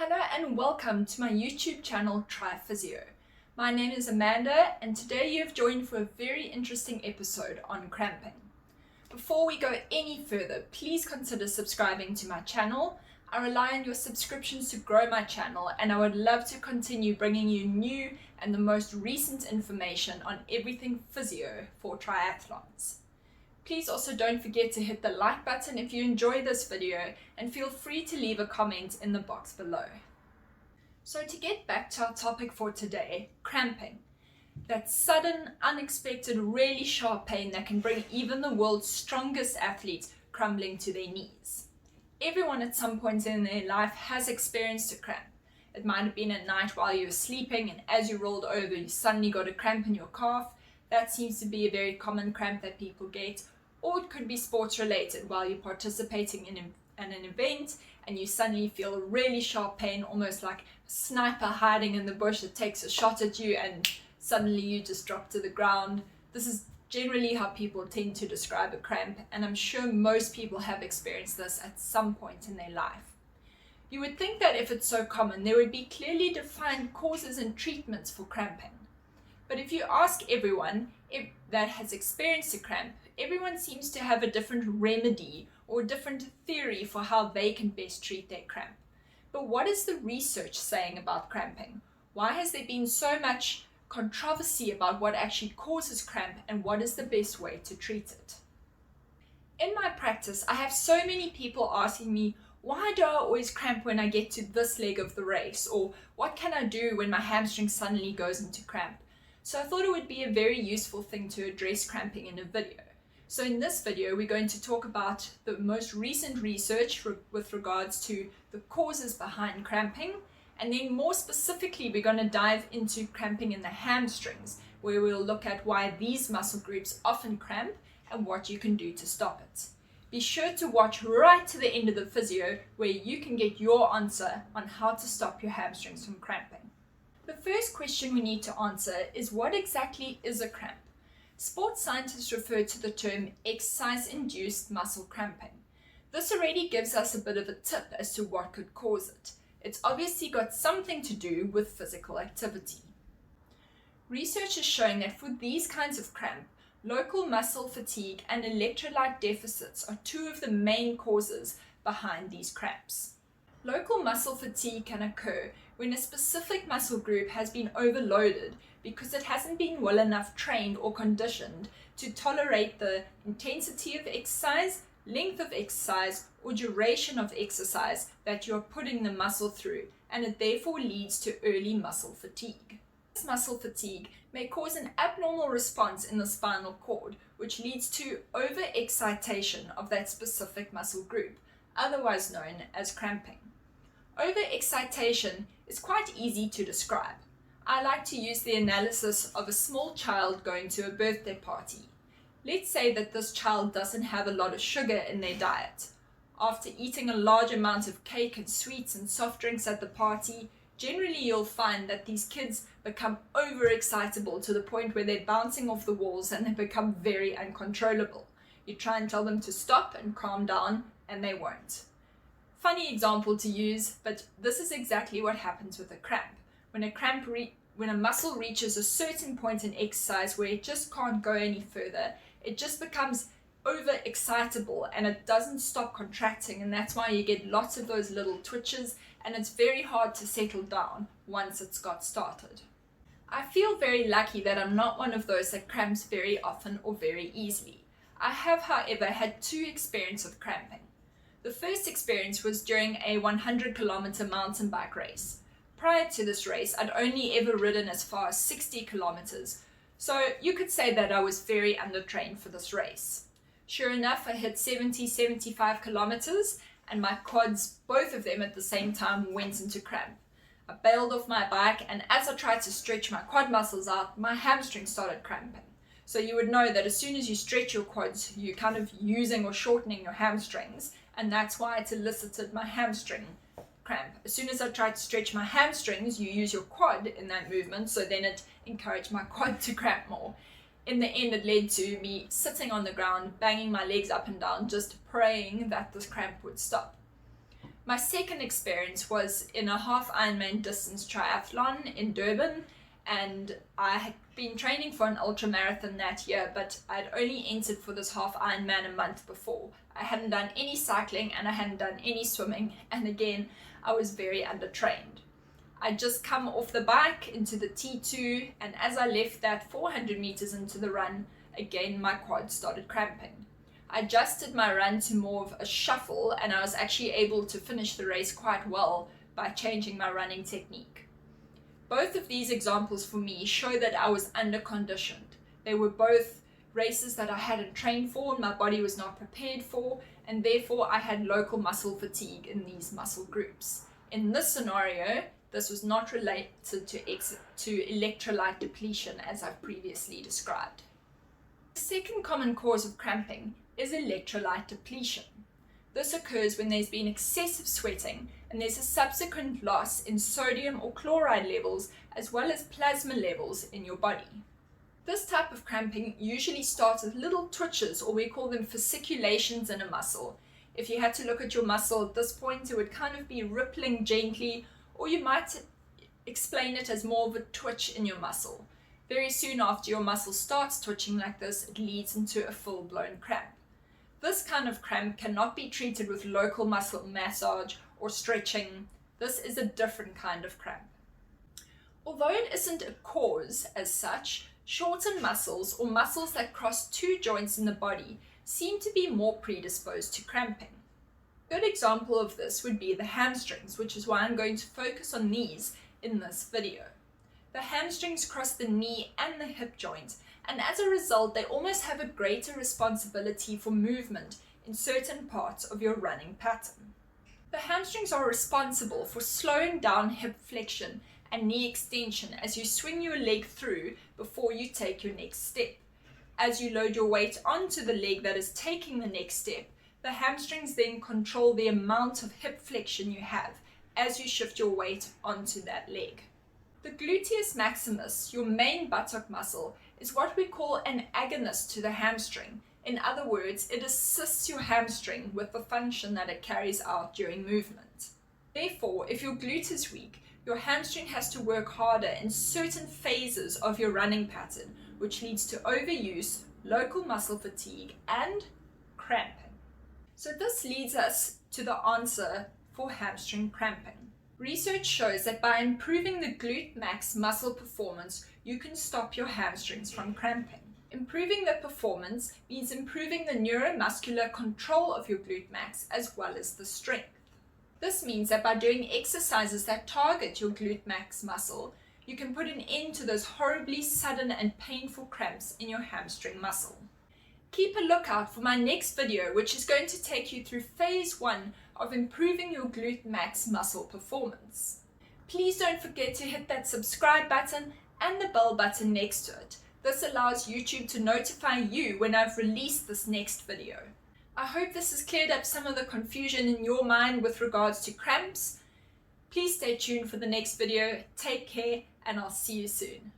Hello and welcome to my YouTube channel TriPhysio. My name is Amanda and today you have joined for a very interesting episode on cramping. Before we go any further, please consider subscribing to my channel. I rely on your subscriptions to grow my channel and I would love to continue bringing you new and the most recent information on everything physio for triathlons. Please also don't forget to hit the like button if you enjoy this video and feel free to leave a comment in the box below. So to get back to our topic for today, cramping. That sudden, unexpected, really sharp pain that can bring even the world's strongest athletes crumbling to their knees. Everyone at some point in their life has experienced a cramp. It might have been at night while you were sleeping and as you rolled over you suddenly got a cramp in your calf. That seems to be a very common cramp that people get. Or it could be sports related while you're participating in an event and you suddenly feel a really sharp pain, almost like a sniper hiding in the bush that takes a shot at you and suddenly you just drop to the ground. This is generally how people tend to describe a cramp, and I'm sure most people have experienced this at some point in their life. You would think that if it's so common, there would be clearly defined causes and treatments for cramping. But if you ask everyone that has experienced a cramp, everyone seems to have a different remedy or a different theory for how they can best treat their cramp. But what is the research saying about cramping? Why has there been so much controversy about what actually causes cramp and what is the best way to treat it? In my practice, I have so many people asking me, why do I always cramp when I get to this leg of the race? Or what can I do when my hamstring suddenly goes into cramp? So I thought it would be a very useful thing to address cramping in a video. So in this video, we're going to talk about the most recent research with regards to the causes behind cramping. And then more specifically, we're going to dive into cramping in the hamstrings, where we'll look at why these muscle groups often cramp and what you can do to stop it. Be sure to watch right to the end of the physio, where you can get your answer on how to stop your hamstrings from cramping. The first question we need to answer is, what exactly is a cramp? Sports scientists refer to the term exercise-induced muscle cramping. This already gives us a bit of a tip as to what could cause it. It's obviously got something to do with physical activity. Research is showing that for these kinds of cramp, local muscle fatigue and electrolyte deficits are two of the main causes behind these cramps. Local muscle fatigue can occur when a specific muscle group has been overloaded because it hasn't been well enough trained or conditioned to tolerate the intensity of exercise, length of exercise, or duration of exercise that you're putting the muscle through, and it therefore leads to early muscle fatigue. This muscle fatigue may cause an abnormal response in the spinal cord, which leads to overexcitation of that specific muscle group, otherwise known as cramping. Overexcitation is quite easy to describe. I like to use the analysis of a small child going to a birthday party. Let's say that this child doesn't have a lot of sugar in their diet. After eating a large amount of cake and sweets and soft drinks at the party, generally you'll find that these kids become overexcitable to the point where they're bouncing off the walls and they become very uncontrollable. You try and tell them to stop and calm down, and they won't. Funny example to use, but this is exactly what happens with a cramp. When a muscle reaches a certain point in exercise where it just can't go any further, it just becomes overexcitable and it doesn't stop contracting, and that's why you get lots of those little twitches, and it's very hard to settle down once it's got started. I feel very lucky that I'm not one of those that cramps very often or very easily. I have, however, had two experiences of cramping. The first experience was during a 100-kilometer mountain bike race. Prior to this race, I'd only ever ridden as far as 60 kilometers, so you could say that I was very undertrained for this race. Sure enough, I hit 75 kilometers, and my quads, both of them at the same time, went into cramp. I bailed off my bike, and as I tried to stretch my quad muscles out, my hamstring started cramping. So you would know that as soon as you stretch your quads, you're kind of using or shortening your hamstrings, and that's why it elicited my hamstring cramp. As soon as I tried to stretch my hamstrings, you use your quad in that movement, so then it encouraged my quad to cramp more. In the end, it led to me sitting on the ground, banging my legs up and down, just praying that this cramp would stop. My second experience was in a half Ironman distance triathlon in Durban, and I had been training for an ultramarathon that year, but I'd only entered for this half Ironman a month before. I hadn't done any cycling and I hadn't done any swimming, and again, I was very undertrained. I'd just come off the bike into the T2, and as I left that 400 meters into the run, again my quad started cramping. I adjusted my run to more of a shuffle, and I was actually able to finish the race quite well by changing my running technique. Both of these examples for me show that I was under-conditioned. They were both races that I hadn't trained for and my body was not prepared for, and therefore I had local muscle fatigue in these muscle groups. In this scenario, this was not related to electrolyte depletion as I've previously described. The second common cause of cramping is electrolyte depletion. This occurs when there's been excessive sweating and there's a subsequent loss in sodium or chloride levels as well as plasma levels in your body. This type of cramping usually starts with little twitches, or we call them fasciculations in a muscle. If you had to look at your muscle at this point, it would kind of be rippling gently, or you might explain it as more of a twitch in your muscle. Very soon after your muscle starts twitching like this, it leads into a full-blown cramp. This kind of cramp cannot be treated with local muscle massage or stretching. This is a different kind of cramp. Although it isn't a cause as such, shortened muscles or muscles that cross two joints in the body seem to be more predisposed to cramping. A good example of this would be the hamstrings, which is why I'm going to focus on these in this video. The hamstrings cross the knee and the hip joint, and as a result they almost have a greater responsibility for movement in certain parts of your running pattern. The hamstrings are responsible for slowing down hip flexion and knee extension as you swing your leg through before you take your next step. As you load your weight onto the leg that is taking the next step, the hamstrings then control the amount of hip flexion you have as you shift your weight onto that leg. The gluteus maximus, your main buttock muscle, is what we call an agonist to the hamstring. In other words, it assists your hamstring with the function that it carries out during movement. Therefore, if your glute is weak, your hamstring has to work harder in certain phases of your running pattern, which leads to overuse, local muscle fatigue, and cramping. So this leads us to the answer for hamstring cramping. Research shows that by improving the glute max muscle performance, you can stop your hamstrings from cramping. Improving the performance means improving the neuromuscular control of your glute max as well as the strength. This means that by doing exercises that target your glute max muscle, you can put an end to those horribly sudden and painful cramps in your hamstring muscle. Keep a lookout for my next video, which is going to take you through phase 1 of improving your glute max muscle performance. Please don't forget to hit that subscribe button and the bell button next to it. This allows YouTube to notify you when I've released this next video. I hope this has cleared up some of the confusion in your mind with regards to cramps. Please stay tuned for the next video. Take care, and I'll see you soon.